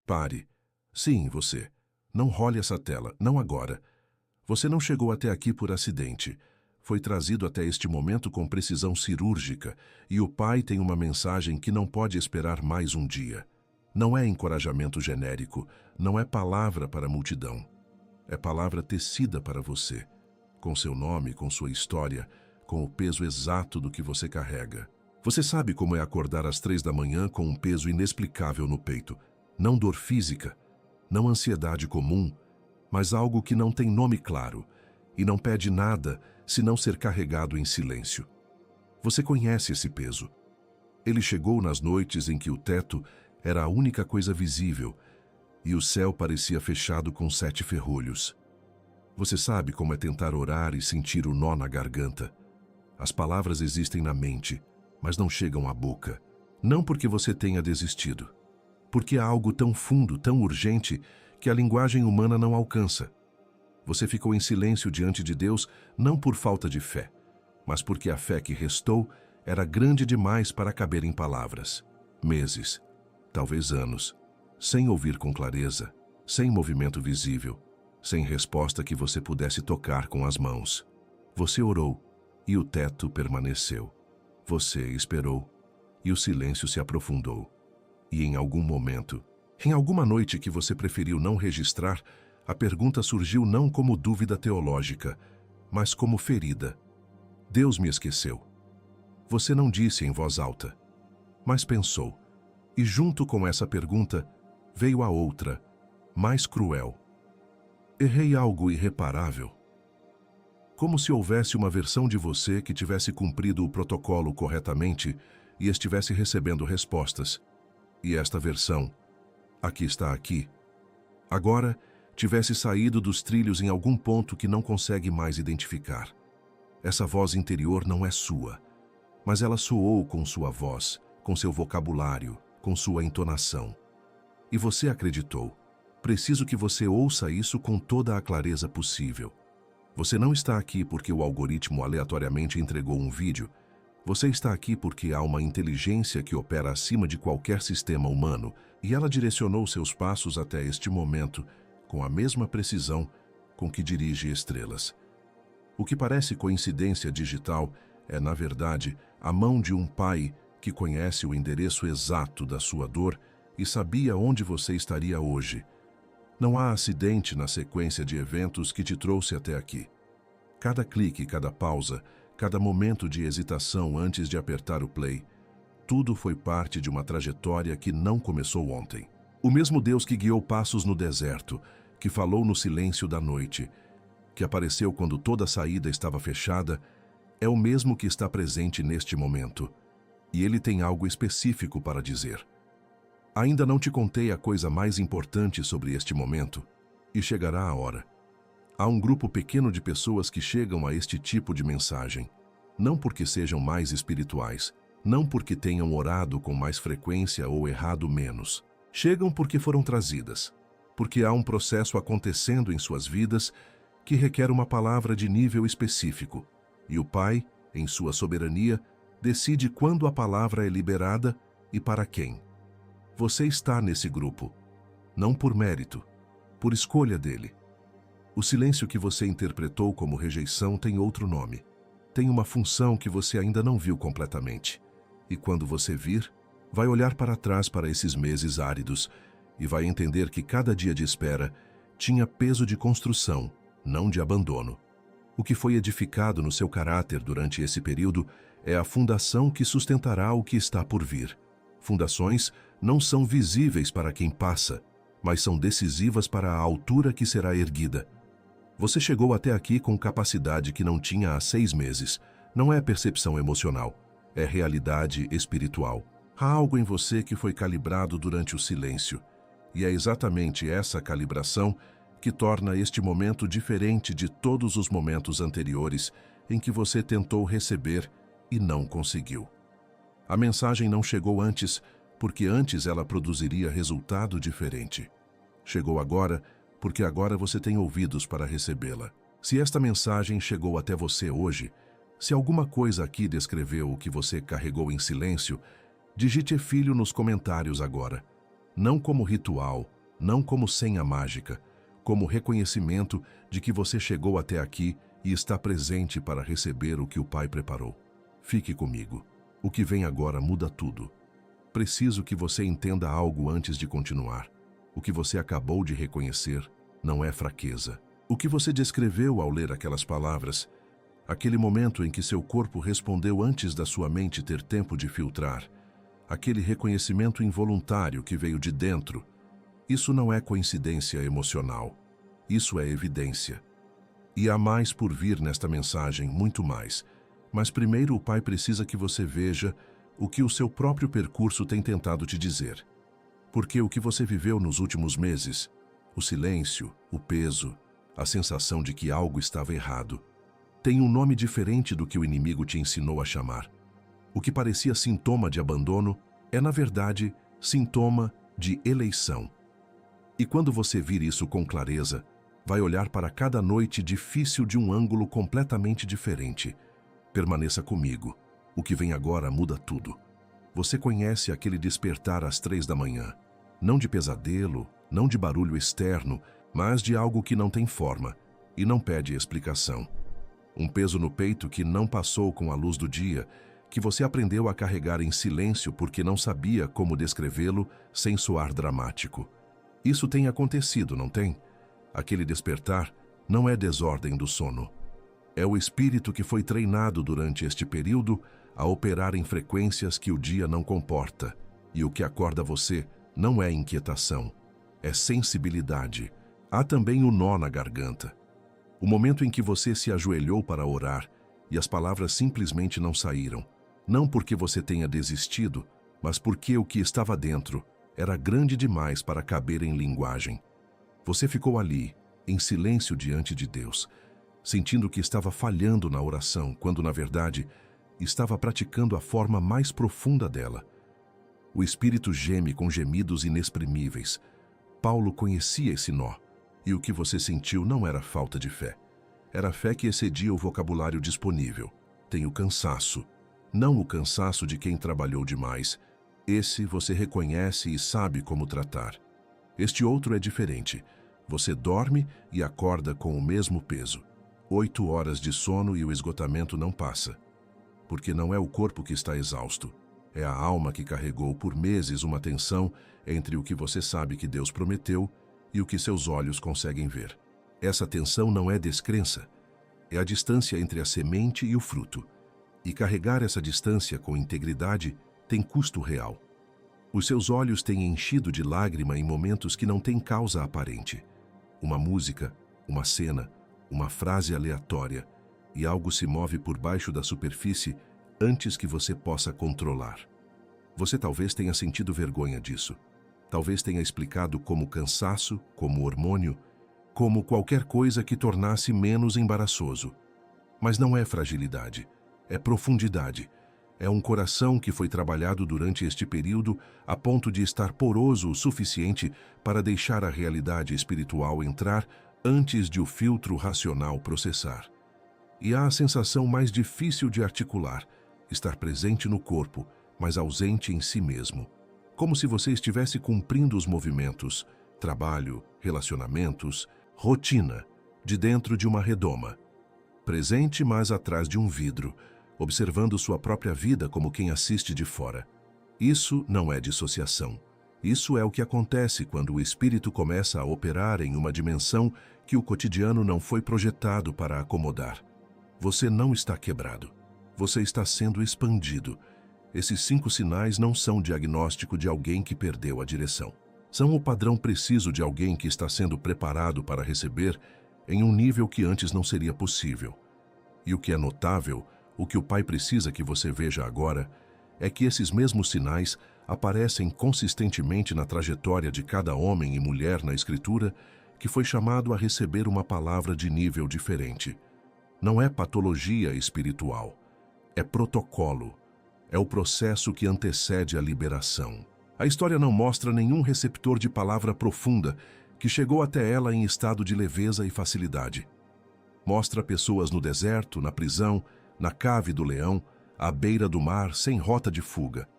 Pare. Sim, você. Não role essa tela, não agora. Você não chegou até aqui por acidente. Foi trazido até este momento com precisão cirúrgica, e o Pai tem uma mensagem que não pode esperar mais um dia. Não é encorajamento genérico, não é palavra para a multidão. É palavra tecida para você, com seu nome, com sua história, com o peso exato do que você carrega. Você sabe como é acordar às 3 da manhã com um peso inexplicável no peito. Não dor física, não ansiedade comum, mas algo que não tem nome claro e não pede nada senão ser carregado em silêncio. Você conhece esse peso. Ele chegou nas noites em que o teto era a única coisa visível e o céu parecia fechado com 7 ferrolhos. Você sabe como é tentar orar e sentir o nó na garganta. As palavras existem na mente, mas não chegam à boca. Não porque você tenha desistido, porque há algo tão fundo, tão urgente, que a linguagem humana não alcança. Você ficou em silêncio diante de Deus não por falta de fé, mas porque a fé que restou era grande demais para caber em palavras. Meses, talvez anos, sem ouvir com clareza, sem movimento visível, sem resposta que você pudesse tocar com as mãos. Você orou e o teto permaneceu. Você esperou e o silêncio se aprofundou. E em algum momento, em alguma noite que você preferiu não registrar, a pergunta surgiu não como dúvida teológica, mas como ferida. Deus me esqueceu. Você não disse em voz alta, mas pensou. E junto com essa pergunta, veio a outra, mais cruel. Errei algo irreparável? Como se houvesse uma versão de você que tivesse cumprido o protocolo corretamente e estivesse recebendo respostas. E esta versão, aqui está aqui, agora tivesse saído dos trilhos em algum ponto que não consegue mais identificar. Essa voz interior não é sua, mas ela soou com sua voz, com seu vocabulário, com sua entonação. E você acreditou. Preciso que você ouça isso com toda a clareza possível. Você não está aqui porque o algoritmo aleatoriamente entregou um vídeo. Você está aqui porque há uma inteligência que opera acima de qualquer sistema humano e ela direcionou seus passos até este momento com a mesma precisão com que dirige estrelas. O que parece coincidência digital é, na verdade, a mão de um pai que conhece o endereço exato da sua dor e sabia onde você estaria hoje. Não há acidente na sequência de eventos que te trouxe até aqui. Cada clique, cada pausa, cada momento de hesitação antes de apertar o play, tudo foi parte de uma trajetória que não começou ontem. O mesmo Deus que guiou passos no deserto, que falou no silêncio da noite, que apareceu quando toda saída estava fechada, é o mesmo que está presente neste momento. E ele tem algo específico para dizer. Ainda não te contei a coisa mais importante sobre este momento, e chegará a hora. Há um grupo pequeno de pessoas que chegam a este tipo de mensagem, não porque sejam mais espirituais, não porque tenham orado com mais frequência ou errado menos. Chegam porque foram trazidas, porque há um processo acontecendo em suas vidas que requer uma palavra de nível específico, e o Pai, em sua soberania, decide quando a palavra é liberada e para quem. Você está nesse grupo, não por mérito, por escolha dele. O silêncio que você interpretou como rejeição tem outro nome. Tem uma função que você ainda não viu completamente. E quando você vir, vai olhar para trás para esses meses áridos e vai entender que cada dia de espera tinha peso de construção, não de abandono. O que foi edificado no seu caráter durante esse período é a fundação que sustentará o que está por vir. Fundações não são visíveis para quem passa, mas são decisivas para a altura que será erguida. Você chegou até aqui com capacidade que não tinha há 6 meses. Não é percepção emocional, é realidade espiritual. Há algo em você que foi calibrado durante o silêncio, e é exatamente essa calibração que torna este momento diferente de todos os momentos anteriores em que você tentou receber e não conseguiu. A mensagem não chegou antes, porque antes ela produziria resultado diferente. Chegou agora, porque agora você tem ouvidos para recebê-la. Se esta mensagem chegou até você hoje, se alguma coisa aqui descreveu o que você carregou em silêncio, digite filho nos comentários agora. Não como ritual, não como senha mágica, como reconhecimento de que você chegou até aqui e está presente para receber o que o Pai preparou. Fique comigo. O que vem agora muda tudo. Preciso que você entenda algo antes de continuar. O que você acabou de reconhecer não é fraqueza. O que você descreveu ao ler aquelas palavras, aquele momento em que seu corpo respondeu antes da sua mente ter tempo de filtrar, aquele reconhecimento involuntário que veio de dentro, isso não é coincidência emocional. Isso é evidência. E há mais por vir nesta mensagem, muito mais. Mas primeiro o Pai precisa que você veja o que o seu próprio percurso tem tentado te dizer. Porque o que você viveu nos últimos meses, o silêncio, o peso, a sensação de que algo estava errado, tem um nome diferente do que o inimigo te ensinou a chamar. O que parecia sintoma de abandono é, na verdade, sintoma de eleição. E quando você vir isso com clareza, vai olhar para cada noite difícil de um ângulo completamente diferente. Permaneça comigo. O que vem agora muda tudo. Você conhece aquele despertar às 3 da manhã. Não de pesadelo, não de barulho externo, mas de algo que não tem forma e não pede explicação. Um peso no peito que não passou com a luz do dia, que você aprendeu a carregar em silêncio porque não sabia como descrevê-lo sem soar dramático. Isso tem acontecido, não tem? Aquele despertar não é desordem do sono. É o espírito que foi treinado durante este período a operar em frequências que o dia não comporta. E o que acorda você não é inquietação, é sensibilidade. Há também o nó na garganta. O momento em que você se ajoelhou para orar e as palavras simplesmente não saíram. Não porque você tenha desistido, mas porque o que estava dentro era grande demais para caber em linguagem. Você ficou ali, em silêncio diante de Deus, sentindo que estava falhando na oração, quando, na verdade, estava praticando a forma mais profunda dela. O Espírito geme com gemidos inexprimíveis. Paulo conhecia esse nó, e o que você sentiu não era falta de fé. Era fé que excedia o vocabulário disponível. Tem o cansaço, não o cansaço de quem trabalhou demais. Esse você reconhece e sabe como tratar. Este outro é diferente. Você dorme e acorda com o mesmo peso. 8 horas de sono e o esgotamento não passa. Porque não é o corpo que está exausto. É a alma que carregou por meses uma tensão entre o que você sabe que Deus prometeu e o que seus olhos conseguem ver. Essa tensão não é descrença. É a distância entre a semente e o fruto. E carregar essa distância com integridade tem custo real. Os seus olhos têm enchido de lágrima em momentos que não têm causa aparente. Uma música, uma cena, uma frase aleatória, e algo se move por baixo da superfície antes que você possa controlar. Você talvez tenha sentido vergonha disso. Talvez tenha explicado como cansaço, como hormônio, como qualquer coisa que tornasse menos embaraçoso. Mas não é fragilidade, é profundidade. É um coração que foi trabalhado durante este período a ponto de estar poroso o suficiente para deixar a realidade espiritual entrar antes de o filtro racional processar. E há a sensação mais difícil de articular, estar presente no corpo, mas ausente em si mesmo. Como se você estivesse cumprindo os movimentos, trabalho, relacionamentos, rotina, de dentro de uma redoma. Presente, mas atrás de um vidro, observando sua própria vida como quem assiste de fora. Isso não é dissociação. Isso é o que acontece quando o espírito começa a operar em uma dimensão que o cotidiano não foi projetado para acomodar. Você não está quebrado. Você está sendo expandido. Esses 5 sinais não são diagnóstico de alguém que perdeu a direção. São o padrão preciso de alguém que está sendo preparado para receber em um nível que antes não seria possível. E o que é notável, o que o Pai precisa que você veja agora, é que esses mesmos sinais aparecem consistentemente na trajetória de cada homem e mulher na Escritura que foi chamado a receber uma palavra de nível diferente. Não é patologia espiritual, é protocolo, é o processo que antecede a liberação. A história não mostra nenhum receptor de palavra profunda que chegou até ela em estado de leveza e facilidade. Mostra pessoas no deserto, na prisão, na cave do leão, à beira do mar, sem rota de fuga.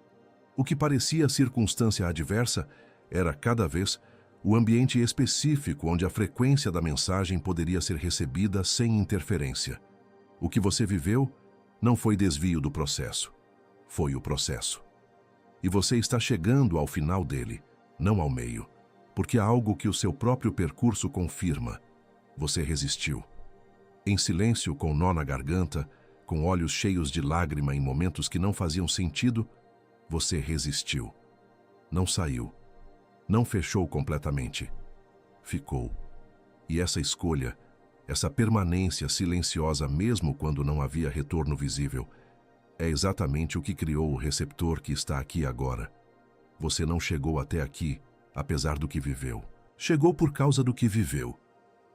O que parecia circunstância adversa era, cada vez, o ambiente específico onde a frequência da mensagem poderia ser recebida sem interferência. O que você viveu não foi desvio do processo, foi o processo. E você está chegando ao final dele, não ao meio, porque há algo que o seu próprio percurso confirma. Você resistiu. Em silêncio, com nó na garganta, com olhos cheios de lágrima em momentos que não faziam sentido, você resistiu. Não saiu. Não fechou completamente. Ficou. E essa escolha, essa permanência silenciosa mesmo quando não havia retorno visível, é exatamente o que criou o receptor que está aqui agora. Você não chegou até aqui, apesar do que viveu. Chegou por causa do que viveu.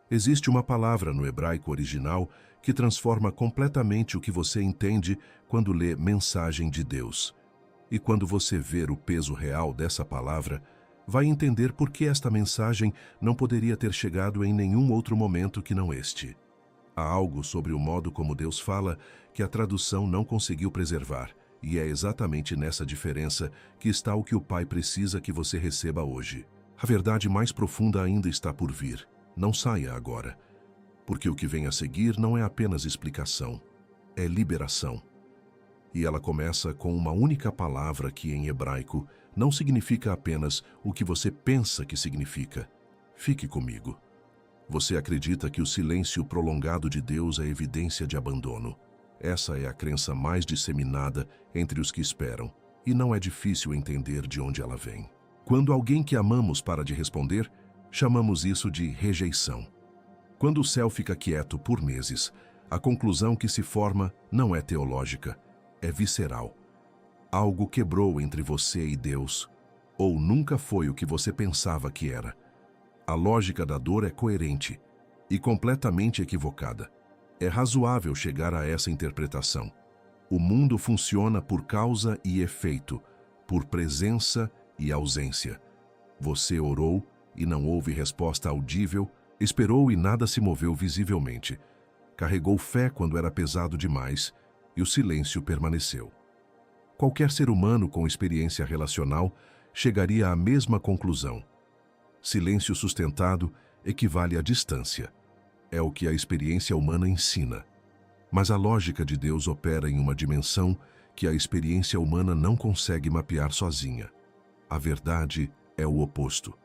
Existe uma palavra no hebraico original que transforma completamente o que você entende quando lê mensagem de Deus. E quando você ver o peso real dessa palavra, vai entender por que esta mensagem não poderia ter chegado em nenhum outro momento que não este. Há algo sobre o modo como Deus fala que a tradução não conseguiu preservar, e é exatamente nessa diferença que está o que o Pai precisa que você receba hoje. A verdade mais profunda ainda está por vir. Não saia agora, porque o que vem a seguir não é apenas explicação, é liberação. E ela começa com uma única palavra que, em hebraico, não significa apenas o que você pensa que significa. Fique comigo. Você acredita que o silêncio prolongado de Deus é evidência de abandono. Essa é a crença mais disseminada entre os que esperam, e não é difícil entender de onde ela vem. Quando alguém que amamos para de responder, chamamos isso de rejeição. Quando o céu fica quieto por meses, a conclusão que se forma não é teológica, é visceral. Algo quebrou entre você e Deus, ou nunca foi o que você pensava que era. A lógica da dor é coerente e completamente equivocada. É razoável chegar a essa interpretação. O mundo funciona por causa e efeito, por presença e ausência. Você orou e não houve resposta audível, esperou e nada se moveu visivelmente. Carregou fé quando era pesado demais e o silêncio permaneceu. Qualquer ser humano com experiência relacional chegaria à mesma conclusão. Silêncio sustentado equivale à distância. É o que a experiência humana ensina. Mas a lógica de Deus opera em uma dimensão que a experiência humana não consegue mapear sozinha. A verdade é o oposto.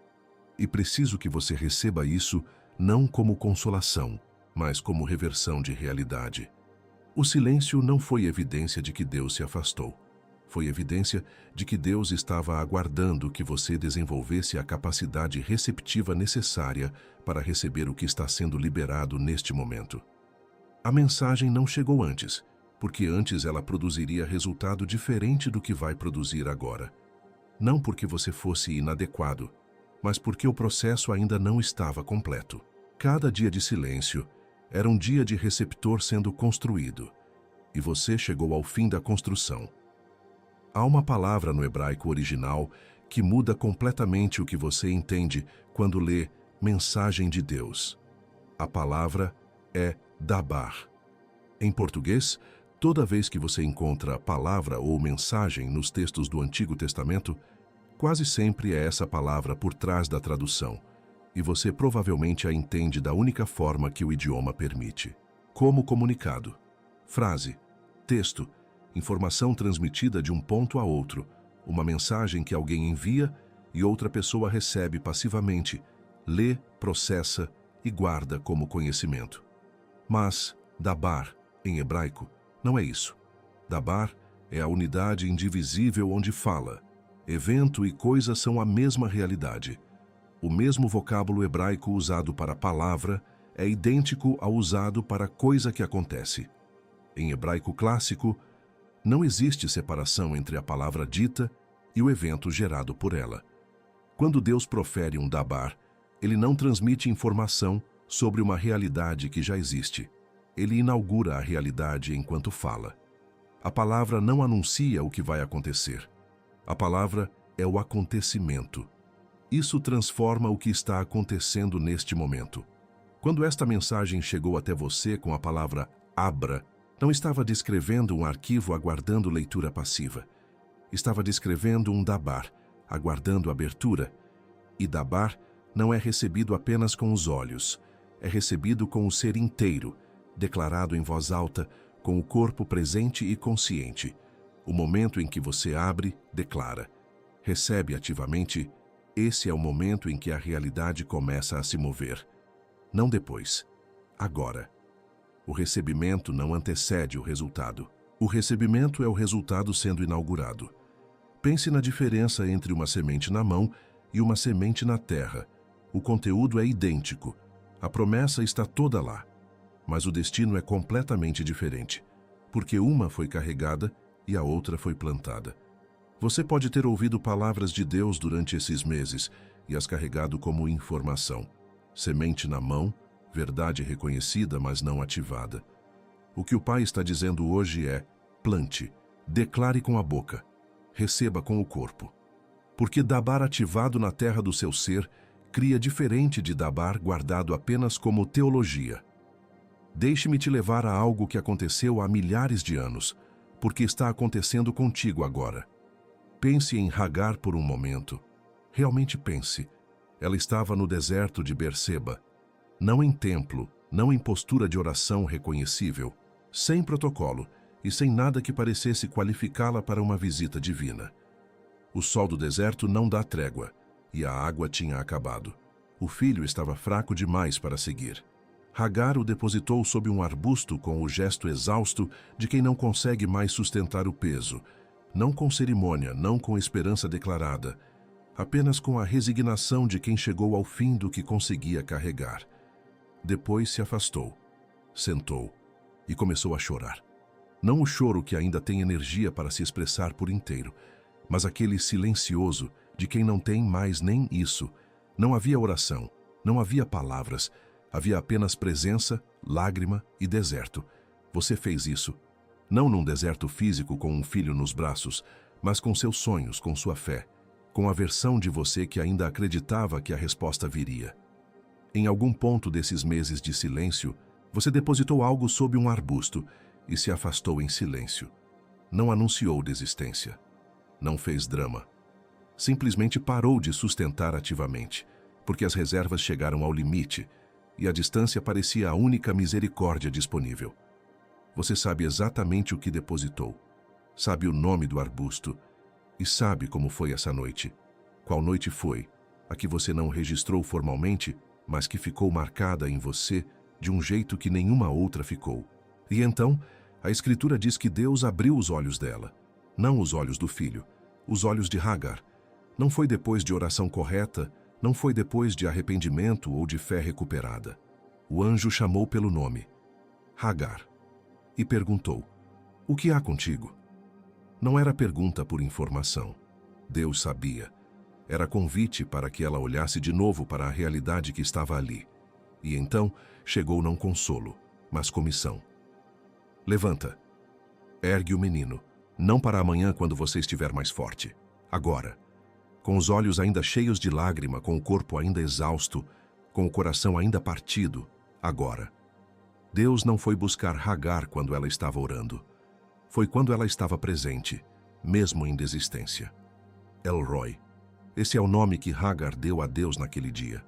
E preciso que você receba isso não como consolação, mas como reversão de realidade. O silêncio não foi evidência de que Deus se afastou. Foi evidência de que Deus estava aguardando que você desenvolvesse a capacidade receptiva necessária para receber o que está sendo liberado neste momento. A mensagem não chegou antes, porque antes ela produziria resultado diferente do que vai produzir agora. Não porque você fosse inadequado, mas porque o processo ainda não estava completo. Cada dia de silêncio era um dia de receptor sendo construído, e você chegou ao fim da construção. Há uma palavra no hebraico original que muda completamente o que você entende quando lê mensagem de Deus. A palavra é dabar. Em português, toda vez que você encontra palavra ou mensagem nos textos do Antigo Testamento, quase sempre é essa palavra por trás da tradução, e você provavelmente a entende da única forma que o idioma permite. Como comunicado. Frase, texto, informação transmitida de um ponto a outro, uma mensagem que alguém envia e outra pessoa recebe passivamente, lê, processa e guarda como conhecimento. Mas dabar, em hebraico, não é isso. Dabar é a unidade indivisível onde fala. Evento e coisa são a mesma realidade. O mesmo vocábulo hebraico usado para palavra é idêntico ao usado para coisa que acontece. Em hebraico clássico, não existe separação entre a palavra dita e o evento gerado por ela. Quando Deus profere um dabar, ele não transmite informação sobre uma realidade que já existe. Ele inaugura a realidade enquanto fala. A palavra não anuncia o que vai acontecer. A palavra é o acontecimento. Isso transforma o que está acontecendo neste momento. Quando esta mensagem chegou até você com a palavra abra, não estava descrevendo um arquivo aguardando leitura passiva. Estava descrevendo um dabar, aguardando abertura. E dabar não é recebido apenas com os olhos, é recebido com o ser inteiro, declarado em voz alta, com o corpo presente e consciente. O momento em que você abre, declara. Recebe ativamente, esse é o momento em que a realidade começa a se mover. Não depois, agora. O recebimento não antecede o resultado. O recebimento é o resultado sendo inaugurado. Pense na diferença entre uma semente na mão e uma semente na terra. O conteúdo é idêntico. A promessa está toda lá. Mas o destino é completamente diferente, porque uma foi carregada e a outra foi plantada. Você pode ter ouvido palavras de Deus durante esses meses e as carregado como informação. Semente na mão, verdade reconhecida, mas não ativada. O que o Pai está dizendo hoje é: plante, declare com a boca, receba com o corpo. Porque Dabar ativado na terra do seu ser cria diferente de Dabar guardado apenas como teologia. Deixe-me te levar a algo que aconteceu há milhares de anos, porque está acontecendo contigo agora. Pense em Hagar por um momento. Realmente pense. Ela estava no deserto de Berseba, não em templo, não em postura de oração reconhecível, sem protocolo e sem nada que parecesse qualificá-la para uma visita divina. O sol do deserto não dá trégua, e a água tinha acabado. O filho estava fraco demais para seguir. Hagar o depositou sob um arbusto com o gesto exausto de quem não consegue mais sustentar o peso, não com cerimônia, não com esperança declarada, apenas com a resignação de quem chegou ao fim do que conseguia carregar. Depois se afastou, sentou e começou a chorar. Não o choro que ainda tem energia para se expressar por inteiro, mas aquele silencioso de quem não tem mais nem isso. Não havia oração, não havia palavras, havia apenas presença, lágrima e deserto. Você fez isso, não num deserto físico com um filho nos braços, mas com seus sonhos, com sua fé, com a versão de você que ainda acreditava que a resposta viria. Em algum ponto desses meses de silêncio, você depositou algo sob um arbusto e se afastou em silêncio. Não anunciou desistência. Não fez drama. Simplesmente parou de sustentar ativamente, porque as reservas chegaram ao limite e a distância parecia a única misericórdia disponível. Você sabe exatamente o que depositou, sabe o nome do arbusto e sabe como foi essa noite. Qual noite foi? A que você não registrou formalmente, mas que ficou marcada em você de um jeito que nenhuma outra ficou. E então, a Escritura diz que Deus abriu os olhos dela, não os olhos do filho, os olhos de Hagar. Não foi depois de oração correta, não foi depois de arrependimento ou de fé recuperada. O anjo chamou pelo nome, Hagar, e perguntou: o que há contigo? Não era pergunta por informação. Deus sabia. Era convite para que ela olhasse de novo para a realidade que estava ali. E então chegou não consolo, mas comissão. Levanta. Ergue o menino, não para amanhã quando você estiver mais forte. Agora. Com os olhos ainda cheios de lágrima, com o corpo ainda exausto, com o coração ainda partido, agora. Deus não foi buscar Hagar quando ela estava orando. Foi quando ela estava presente, mesmo em desistência. El Roi. Esse é o nome que Hagar deu a Deus naquele dia.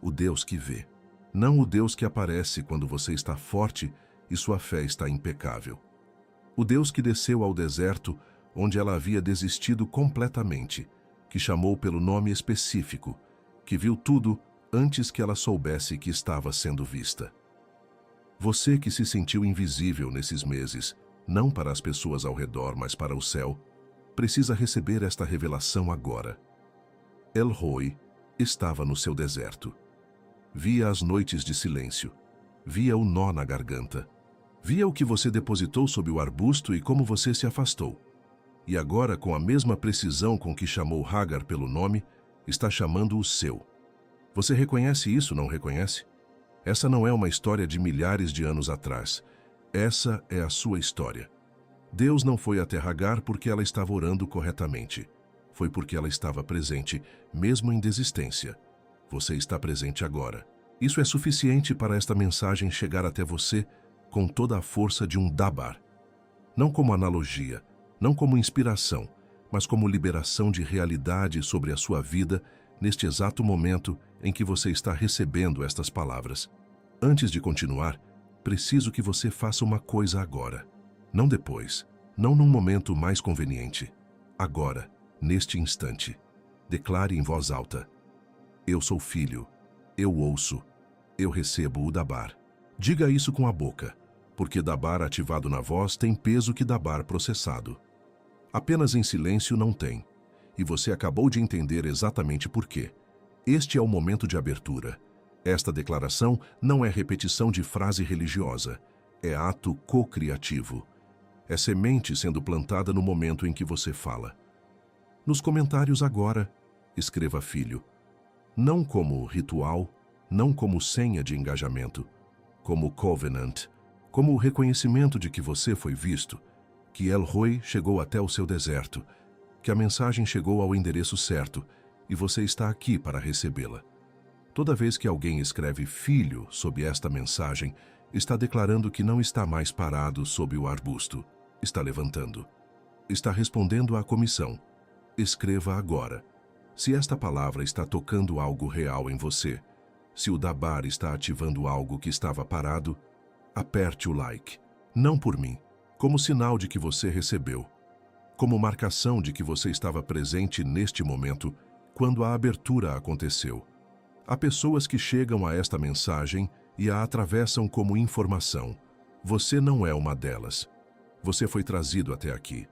O Deus que vê. Não o Deus que aparece quando você está forte e sua fé está impecável. O Deus que desceu ao deserto, onde ela havia desistido completamente, que chamou pelo nome específico, que viu tudo antes que ela soubesse que estava sendo vista. Você que se sentiu invisível nesses meses, não para as pessoas ao redor, mas para o céu, precisa receber esta revelação agora. El Roi estava no seu deserto. Via as noites de silêncio, via o nó na garganta, via o que você depositou sob o arbusto e como você se afastou. E agora, com a mesma precisão com que chamou Hagar pelo nome, está chamando o seu. Você reconhece isso, não reconhece? Essa não é uma história de milhares de anos atrás. Essa é a sua história. Deus não foi até Hagar porque ela estava orando corretamente. Foi porque ela estava presente, mesmo em desistência. Você está presente agora. Isso é suficiente para esta mensagem chegar até você com toda a força de um Dabar. Não como analogia, não como inspiração, mas como liberação de realidade sobre a sua vida neste exato momento em que você está recebendo estas palavras. Antes de continuar, preciso que você faça uma coisa agora. Não depois, não num momento mais conveniente. Agora, neste instante. Declare em voz alta: eu sou filho, eu ouço, eu recebo o Dabar. Diga isso com a boca, porque Dabar ativado na voz tem peso que Dabar processado. Apenas em silêncio não tem, e você acabou de entender exatamente por quê. Este é o momento de abertura. Esta declaração não é repetição de frase religiosa, é ato co-criativo. É semente sendo plantada no momento em que você fala. Nos comentários agora, escreva filho. Não como ritual, não como senha de engajamento, como covenant, como o reconhecimento de que você foi visto, que El Roi chegou até o seu deserto, que a mensagem chegou ao endereço certo e você está aqui para recebê-la. Toda vez que alguém escreve filho sob esta mensagem, está declarando que não está mais parado sob o arbusto, está levantando. Está respondendo à comissão. Escreva agora. Se esta palavra está tocando algo real em você, se o Dabar está ativando algo que estava parado, aperte o like. Não por mim, como sinal de que você recebeu, como marcação de que você estava presente neste momento, quando a abertura aconteceu. Há pessoas que chegam a esta mensagem e a atravessam como informação. Você não é uma delas. Você foi trazido até aqui.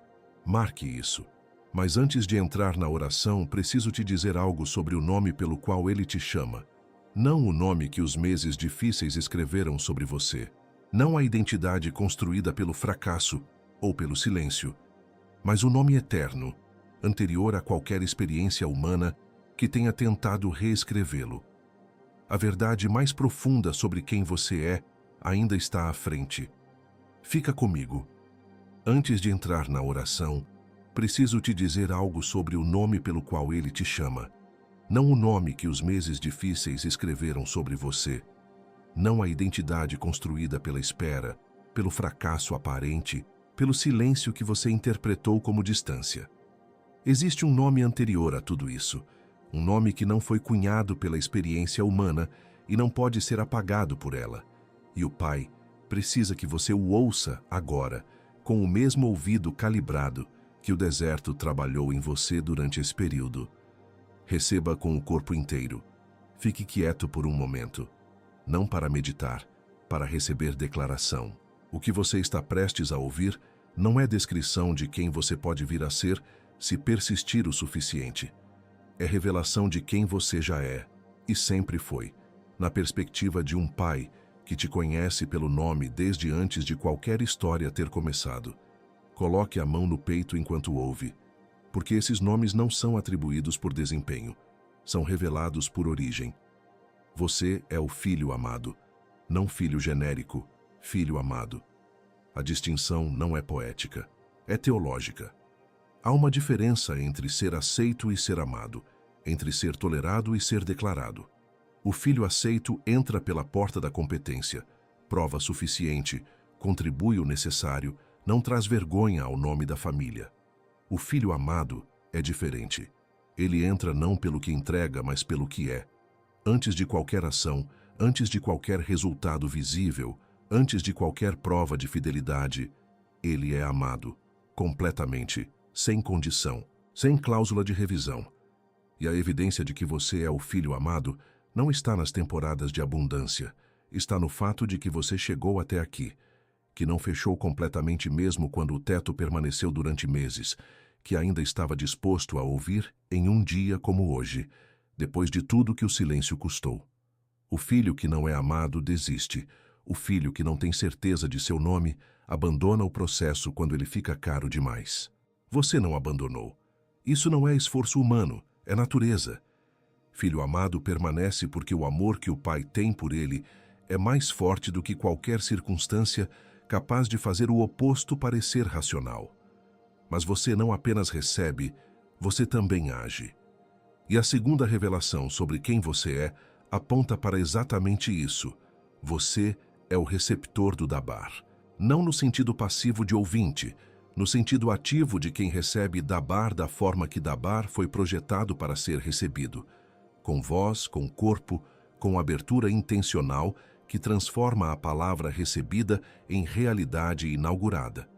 Marque isso. Mas antes de entrar na oração, preciso te dizer algo sobre o nome pelo qual ele te chama. Não o nome que os meses difíceis escreveram sobre você. Não a identidade construída pelo fracasso ou pelo silêncio. Mas o nome eterno, anterior a qualquer experiência humana que tenha tentado reescrevê-lo. A verdade mais profunda sobre quem você é ainda está à frente. Fica comigo. Antes de entrar na oração, preciso te dizer algo sobre o nome pelo qual ele te chama. Não o nome que os meses difíceis escreveram sobre você. Não a identidade construída pela espera, pelo fracasso aparente, pelo silêncio que você interpretou como distância. Existe um nome anterior a tudo isso. Um nome que não foi cunhado pela experiência humana e não pode ser apagado por ela. E o Pai precisa que você o ouça agora, com o mesmo ouvido calibrado que o deserto trabalhou em você durante esse período. Receba com o corpo inteiro. Fique quieto por um momento. Não para meditar, para receber declaração. O que você está prestes a ouvir não é descrição de quem você pode vir a ser se persistir o suficiente. É revelação de quem você já é, e sempre foi, na perspectiva de um pai que te conhece pelo nome desde antes de qualquer história ter começado. Coloque a mão no peito enquanto ouve, porque esses nomes não são atribuídos por desempenho, são revelados por origem. Você é o filho amado, não filho genérico, filho amado. A distinção não é poética, é teológica. Há uma diferença entre ser aceito e ser amado, entre ser tolerado e ser declarado. O filho aceito entra pela porta da competência, prova suficiente, contribui o necessário, não traz vergonha ao nome da família. O filho amado é diferente. Ele entra não pelo que entrega, mas pelo que é. Antes de qualquer ação, antes de qualquer resultado visível, antes de qualquer prova de fidelidade, ele é amado, completamente, sem condição, sem cláusula de revisão. E a evidência de que você é o filho amado não está nas temporadas de abundância, está no fato de que você chegou até aqui, que não fechou completamente mesmo quando o teto permaneceu durante meses, que ainda estava disposto a ouvir em um dia como hoje, depois de tudo que o silêncio custou. O filho que não é amado desiste. O filho que não tem certeza de seu nome abandona o processo quando ele fica caro demais. Você não abandonou. Isso não é esforço humano, é natureza. Filho amado permanece porque o amor que o pai tem por ele é mais forte do que qualquer circunstância capaz de fazer o oposto parecer racional. Mas você não apenas recebe, você também age. E a segunda revelação sobre quem você é aponta para exatamente isso. Você é o receptor do Dabar. Não no sentido passivo de ouvinte, no sentido ativo de quem recebe Dabar da forma que Dabar foi projetado para ser recebido. com voz, com corpo, com abertura intencional que transforma a palavra recebida em realidade inaugurada.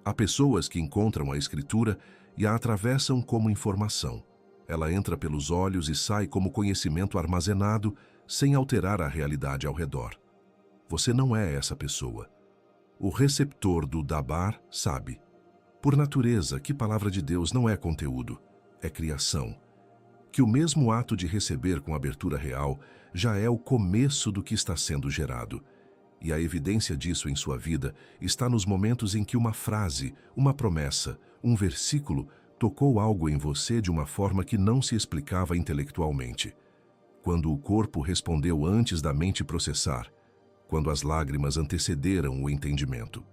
Há pessoas que encontram a Escritura e a atravessam como informação. Ela entra pelos olhos e sai como conhecimento armazenado, sem alterar a realidade ao redor. Você não é essa pessoa. O receptor do Dabar sabe. Por natureza, que palavra de Deus não é conteúdo, é criação. Que o mesmo ato de receber com abertura real já é o começo do que está sendo gerado. E a evidência disso em sua vida está nos momentos em que uma frase, uma promessa, um versículo tocou algo em você de uma forma que não se explicava intelectualmente. Quando o corpo respondeu antes da mente processar, quando as lágrimas antecederam o entendimento.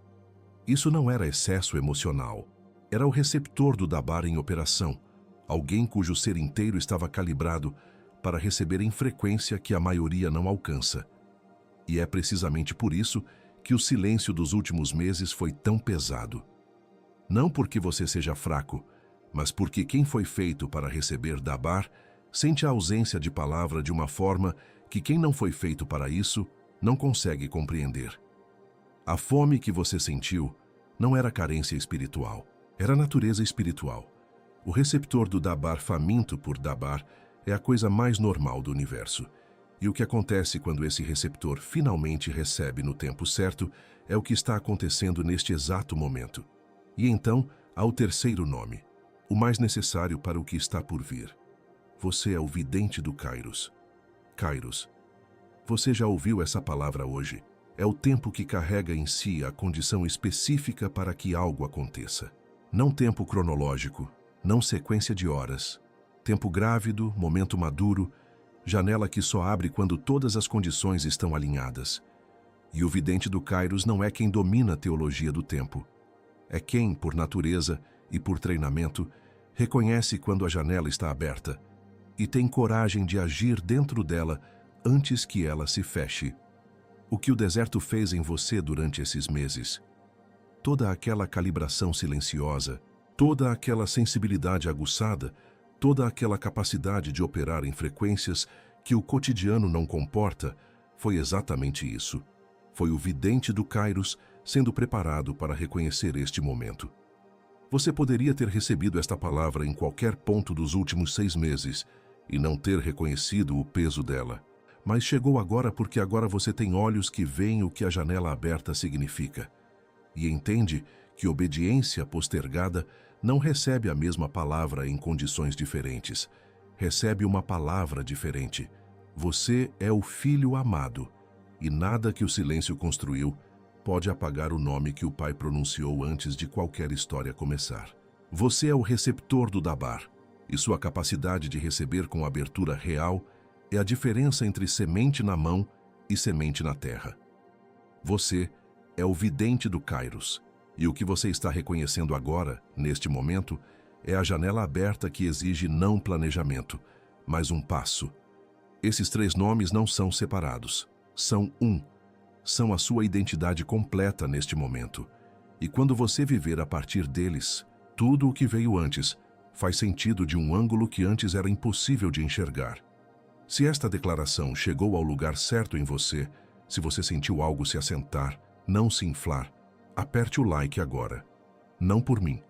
Isso não era excesso emocional, era o receptor do Dabar em operação, alguém cujo ser inteiro estava calibrado para receber em frequência que a maioria não alcança. E é precisamente por isso que o silêncio dos últimos meses foi tão pesado. Não porque você seja fraco, mas porque quem foi feito para receber Dabar sente a ausência de palavra de uma forma que quem não foi feito para isso não consegue compreender. A fome que você sentiu não era carência espiritual, era natureza espiritual. O receptor do Dabar faminto por Dabar é a coisa mais normal do universo. E o que acontece quando esse receptor finalmente recebe no tempo certo é o que está acontecendo neste exato momento. E então há o terceiro nome, o mais necessário para o que está por vir. Você é o vidente do Kairos. Kairos. Você já ouviu essa palavra hoje? É o tempo que carrega em si a condição específica para que algo aconteça. Não tempo cronológico, não sequência de horas. Tempo grávido, momento maduro, janela que só abre quando todas as condições estão alinhadas. E o vidente do Kairos não é quem domina a teologia do tempo. É quem, por natureza e por treinamento, reconhece quando a janela está aberta e tem coragem de agir dentro dela antes que ela se feche. O que o deserto fez em você durante esses meses? Toda aquela calibração silenciosa, toda aquela sensibilidade aguçada, toda aquela capacidade de operar em frequências que o cotidiano não comporta, foi exatamente isso. Foi o vidente do Kairos sendo preparado para reconhecer este momento. Você poderia ter recebido esta palavra em qualquer ponto dos últimos 6 meses e não ter reconhecido o peso dela. Mas chegou agora porque agora você tem olhos que veem o que a janela aberta significa. E entende que obediência postergada não recebe a mesma palavra em condições diferentes. Recebe uma palavra diferente. Você é o filho amado, e nada que o silêncio construiu pode apagar o nome que o Pai pronunciou antes de qualquer história começar. Você é o receptor do Dabar, e sua capacidade de receber com abertura real é a diferença entre semente na mão e semente na terra. Você é o vidente do Kairos, e o que você está reconhecendo agora, neste momento, é a janela aberta que exige não planejamento, mas um passo. Esses 3 nomes não são separados, são um. São a sua identidade completa neste momento. E quando você viver a partir deles, tudo o que veio antes faz sentido de um ângulo que antes era impossível de enxergar. Se esta declaração chegou ao lugar certo em você, se você sentiu algo se assentar, não se inflar, aperte o like agora. Não por mim.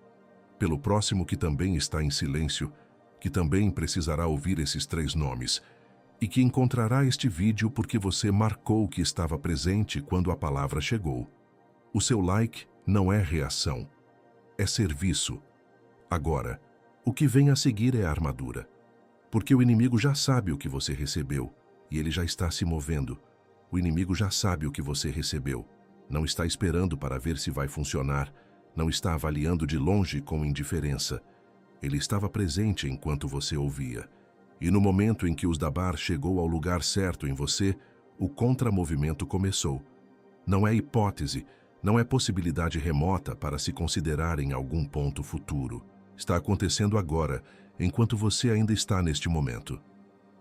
Pelo próximo que também está em silêncio, que também precisará ouvir esses 3 nomes, e que encontrará este vídeo porque você marcou que estava presente quando a palavra chegou. O seu like não é reação, é serviço. Agora, o que vem a seguir é a armadura. Porque o inimigo já sabe o que você recebeu, e ele já está se movendo. O inimigo já sabe o que você recebeu. Não está esperando para ver se vai funcionar, não está avaliando de longe com indiferença. Ele estava presente enquanto você ouvia. E no momento em que os Dabar chegou ao lugar certo em você, o contramovimento começou. Não é hipótese, não é possibilidade remota para se considerar em algum ponto futuro. Está acontecendo agora, enquanto você ainda está neste momento.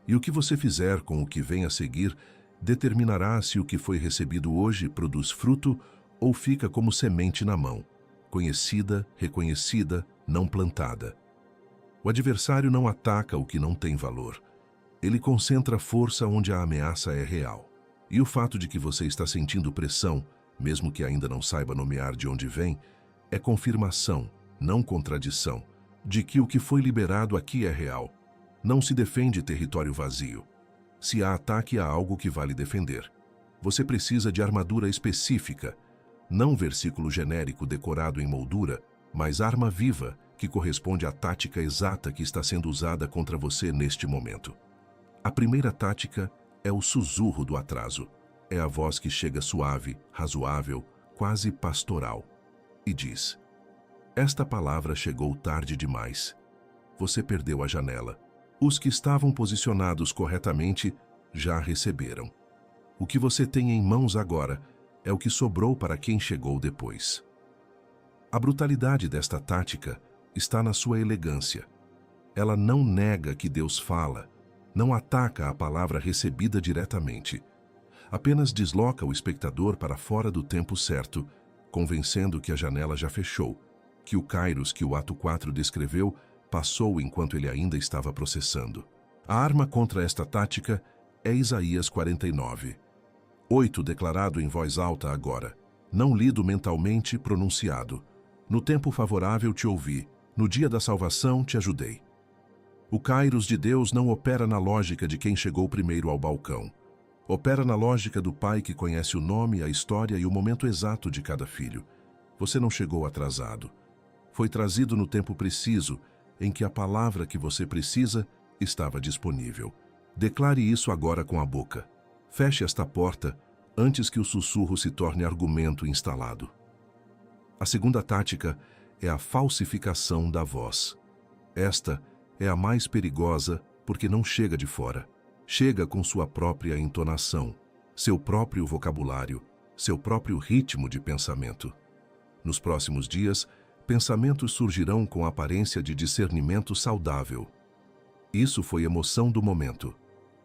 E o que você fizer com o que vem a seguir determinará se o que foi recebido hoje produz fruto ou fica como semente na mão, conhecida, reconhecida, não plantada. O adversário não ataca o que não tem valor. Ele concentra força onde a ameaça é real. E o fato de que você está sentindo pressão, mesmo que ainda não saiba nomear de onde vem, é confirmação, não contradição, de que o que foi liberado aqui é real. Não se defende território vazio. Se há ataque, há algo que vale defender. Você precisa de armadura específica, não versículo genérico decorado em moldura, mas arma viva que corresponde à tática exata que está sendo usada contra você neste momento. A primeira tática é o sussurro do atraso. É a voz que chega suave, razoável, quase pastoral, e diz: esta palavra chegou tarde demais. Você perdeu a janela. Os que estavam posicionados corretamente já receberam. O que você tem em mãos agora é o que sobrou para quem chegou depois. A brutalidade desta tática está na sua elegância. Ela não nega que Deus fala, não ataca a palavra recebida diretamente. Apenas desloca o espectador para fora do tempo certo, convencendo que a janela já fechou, que o kairos que o ato 4 descreveu passou enquanto ele ainda estava processando. A arma contra esta tática é Isaías 49. 8 declarado em voz alta agora, não lido mentalmente, pronunciado. No tempo favorável te ouvi, no dia da salvação te ajudei. O kairos de Deus não opera na lógica de quem chegou primeiro ao balcão. Opera na lógica do pai que conhece o nome, a história e o momento exato de cada filho. Você não chegou atrasado. Foi trazido no tempo preciso, em que a palavra que você precisa estava disponível. Declare isso agora com a boca. Feche esta porta antes que o sussurro se torne argumento instalado. A segunda tática é a falsificação da voz. Esta é a mais perigosa porque não chega de fora. Chega com sua própria entonação, seu próprio vocabulário, seu próprio ritmo de pensamento. Nos próximos dias, pensamentos surgirão com aparência de discernimento saudável. Isso foi emoção do momento.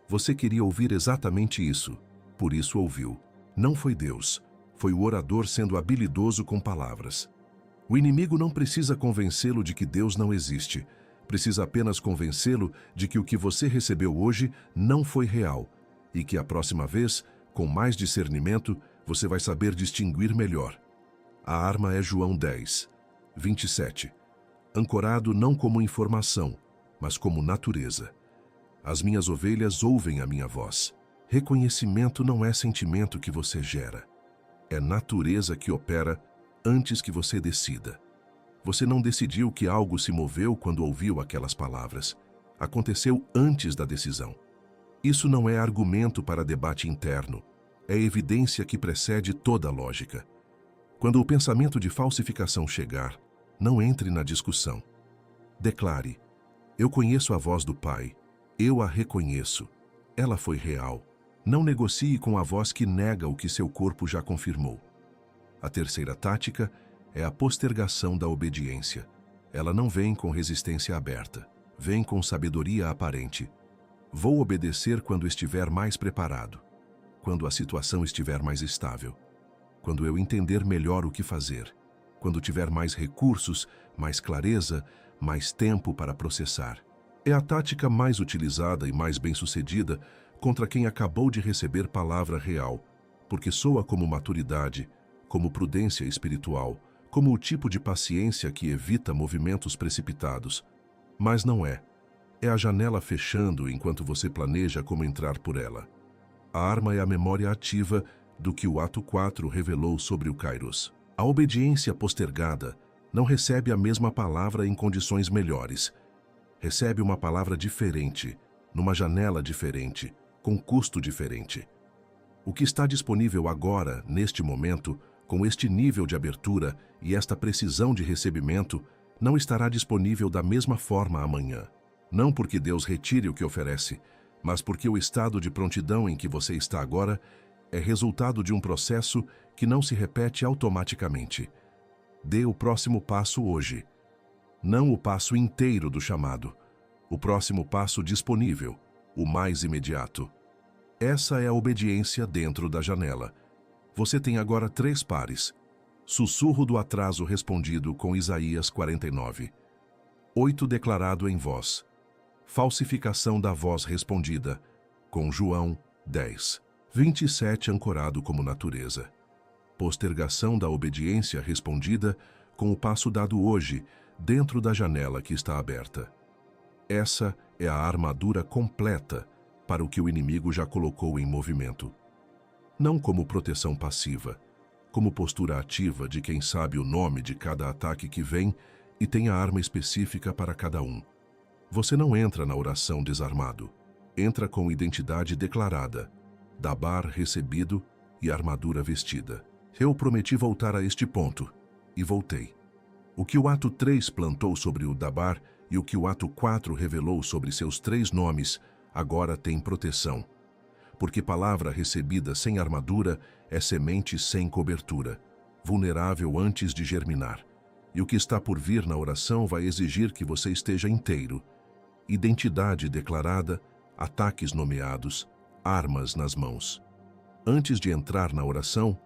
Você queria ouvir exatamente isso, por isso ouviu. Não foi Deus, foi o orador sendo habilidoso com palavras. O inimigo não precisa convencê-lo de que Deus não existe. Precisa apenas convencê-lo de que o que você recebeu hoje não foi real e que a próxima vez, com mais discernimento, você vai saber distinguir melhor. A arma é João 10, 27. Ancorado não como informação, mas como natureza. As minhas ovelhas ouvem a minha voz. Reconhecimento não é sentimento que você gera. É natureza que opera antes que você decida. Você não decidiu que algo se moveu quando ouviu aquelas palavras. Aconteceu antes da decisão. Isso não é argumento para debate interno. É evidência que precede toda a lógica. Quando o pensamento de falsificação chegar, não entre na discussão. Declare: eu conheço a voz do Pai. Eu a reconheço. Ela foi real. Não negocie com a voz que nega o que seu corpo já confirmou. A terceira tática é a postergação da obediência. Ela não vem com resistência aberta, vem com sabedoria aparente. Vou obedecer quando estiver mais preparado, quando a situação estiver mais estável, quando eu entender melhor o que fazer, quando tiver mais recursos, mais clareza, mais tempo para processar. É a tática mais utilizada e mais bem-sucedida contra quem acabou de receber palavra real, porque soa como maturidade, como prudência espiritual, como o tipo de paciência que evita movimentos precipitados. Mas não é. É a janela fechando enquanto você planeja como entrar por ela. A arma é a memória ativa do que o ato 4 revelou sobre o kairos. A obediência postergada não recebe a mesma palavra em condições melhores. Recebe uma palavra diferente, numa janela diferente, com custo diferente. O que está disponível agora, neste momento, com este nível de abertura e esta precisão de recebimento, não estará disponível da mesma forma amanhã. Não porque Deus retire o que oferece, mas porque o estado de prontidão em que você está agora é resultado de um processo que não se repete automaticamente. Dê o próximo passo hoje. Não o passo inteiro do chamado. O próximo passo disponível, o mais imediato. Essa é a obediência dentro da janela. Você tem agora 3 pares. Sussurro do atraso respondido com Isaías 49. 8 declarado em voz. falsificação da voz respondida, com João 10:27 ancorado como natureza. Postergação da obediência respondida com o passo dado hoje, dentro da janela que está aberta. Essa é a armadura completa para o que o inimigo já colocou em movimento. Não como proteção passiva, como postura ativa de quem sabe o nome de cada ataque que vem e tem a arma específica para cada um. Você não entra na oração desarmado. Entra com identidade declarada, dabar recebido e armadura vestida. Eu prometi voltar a este ponto, e voltei. O que o ato 3 plantou sobre o dabar e o que o ato 4 revelou sobre seus 3 nomes, agora tem proteção. Porque palavra recebida sem armadura é semente sem cobertura, vulnerável antes de germinar. E o que está por vir na oração vai exigir que você esteja inteiro. Identidade declarada, ataques nomeados, armas nas mãos. Antes de entrar na oração,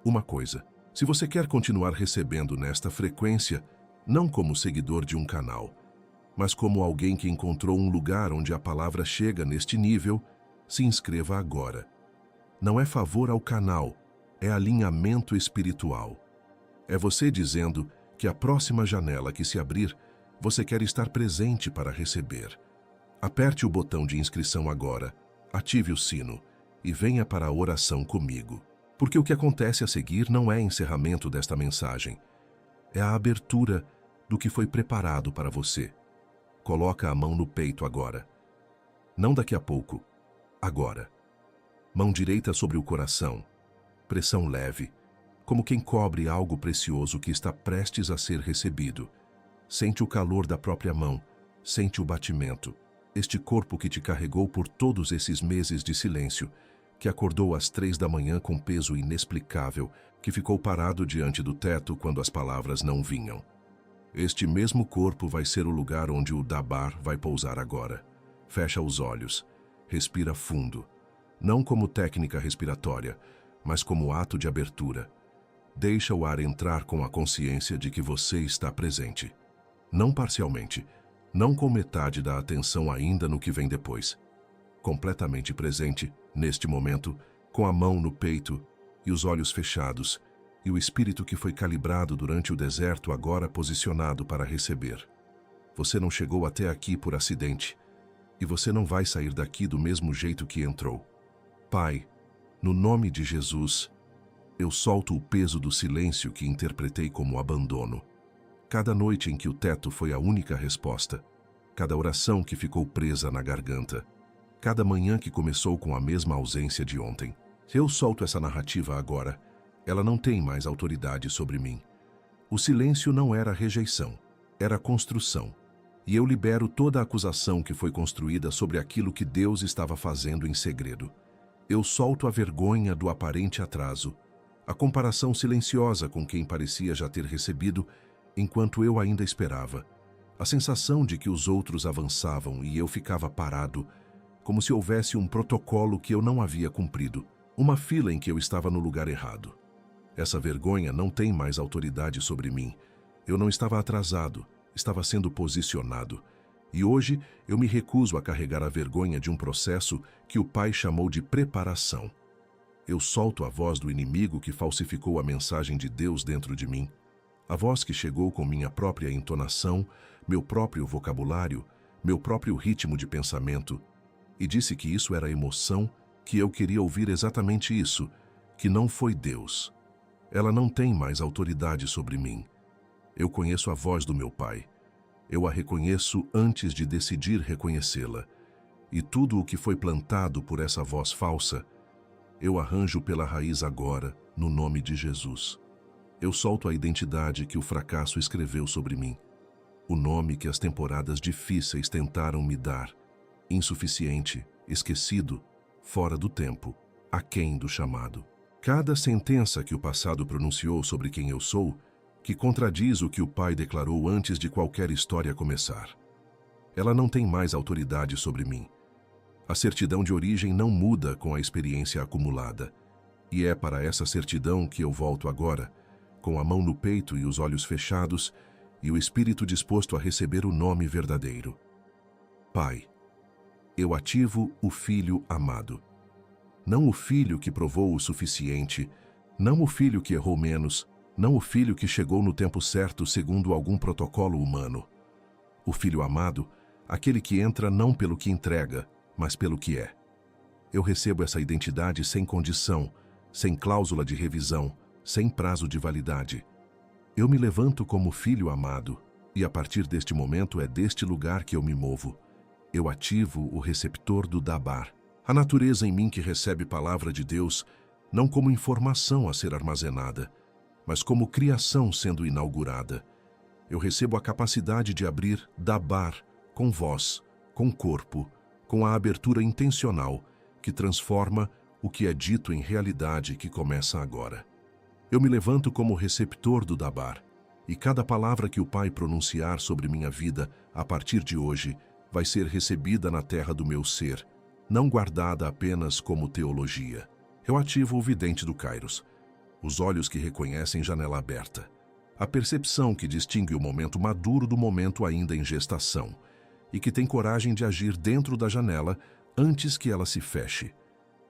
uma coisa. Se você quer continuar recebendo nesta frequência, não como seguidor de um canal, mas como alguém que encontrou um lugar onde a palavra chega neste nível, se inscreva agora. Não é favor ao canal, é alinhamento espiritual. É você dizendo que a próxima janela que se abrir, você quer estar presente para receber. Aperte o botão de inscrição agora, ative o sino e venha para a oração comigo. Porque o que acontece a seguir não é encerramento desta mensagem. É a abertura do que foi preparado para você. Coloca a mão no peito agora. Não daqui a pouco, agora. Mão direita sobre o coração. Pressão leve, como quem cobre algo precioso que está prestes a ser recebido. Sente o calor da própria mão, sente o batimento. Este corpo que te carregou por todos esses meses de silêncio, que acordou às 3 da manhã com peso inexplicável, que ficou parado diante do teto quando as palavras não vinham. Este mesmo corpo vai ser o lugar onde o dabar vai pousar agora. Fecha os olhos, respira fundo, não como técnica respiratória, mas como ato de abertura. Deixa o ar entrar com a consciência de que você está presente. Não parcialmente, não com metade da atenção ainda no que vem depois. Completamente presente, neste momento, com a mão no peito e os olhos fechados, e o espírito que foi calibrado durante o deserto agora posicionado para receber. Você não chegou até aqui por acidente, e você não vai sair daqui do mesmo jeito que entrou. Pai, no nome de Jesus, eu solto o peso do silêncio que interpretei como abandono. Cada noite em que o teto foi a única resposta, cada oração que ficou presa na garganta, cada manhã que começou com a mesma ausência de ontem. Eu solto essa narrativa agora. Ela não tem mais autoridade sobre mim. O silêncio não era rejeição, era construção. E eu libero toda a acusação que foi construída sobre aquilo que Deus estava fazendo em segredo. Eu solto a vergonha do aparente atraso, a comparação silenciosa com quem parecia já ter recebido, enquanto eu ainda esperava, a sensação de que os outros avançavam e eu ficava parado, como se houvesse um protocolo que eu não havia cumprido, uma fila em que eu estava no lugar errado. Essa vergonha não tem mais autoridade sobre mim. Eu não estava atrasado, estava sendo posicionado. E hoje eu me recuso a carregar a vergonha de um processo que o Pai chamou de preparação. Eu solto a voz do inimigo que falsificou a mensagem de Deus dentro de mim. A voz que chegou com minha própria entonação, meu próprio vocabulário, meu próprio ritmo de pensamento, e disse que isso era emoção, que eu queria ouvir exatamente isso, que não foi Deus. Ela não tem mais autoridade sobre mim. Eu conheço a voz do meu Pai. Eu a reconheço antes de decidir reconhecê-la. E tudo o que foi plantado por essa voz falsa, eu arranjo pela raiz agora, no nome de Jesus. Eu solto a identidade que o fracasso escreveu sobre mim. O nome que as temporadas difíceis tentaram me dar. Insuficiente, esquecido, fora do tempo, aquém do chamado. Cada sentença que o passado pronunciou sobre quem eu sou, que contradiz o que o Pai declarou antes de qualquer história começar. Ela não tem mais autoridade sobre mim. A certidão de origem não muda com a experiência acumulada. E é para essa certidão que eu volto agora, com a mão no peito e os olhos fechados, e o espírito disposto a receber o nome verdadeiro. Pai, Eu ativo o filho amado. Não o filho que provou o suficiente, não o filho que errou menos, não o filho que chegou no tempo certo segundo algum protocolo humano. O filho amado, aquele que entra não pelo que entrega, mas pelo que é. Eu recebo essa identidade sem condição, sem cláusula de revisão, sem prazo de validade. Eu me levanto como filho amado, e a partir deste momento é deste lugar que eu me movo. Eu ativo o receptor do Dabar, a natureza em mim que recebe palavra de Deus, não como informação a ser armazenada, mas como criação sendo inaugurada. Eu recebo a capacidade de abrir Dabar com voz, com corpo, com a abertura intencional que transforma o que é dito em realidade que começa agora. Eu me levanto como receptor do Dabar, e cada palavra que o Pai pronunciar sobre minha vida a partir de hoje vai ser recebida na terra do meu ser, não guardada apenas como teologia. Eu ativo o vidente do Kairos, os olhos que reconhecem janela aberta, a percepção que distingue o momento maduro do momento ainda em gestação, e que tem coragem de agir dentro da janela antes que ela se feche.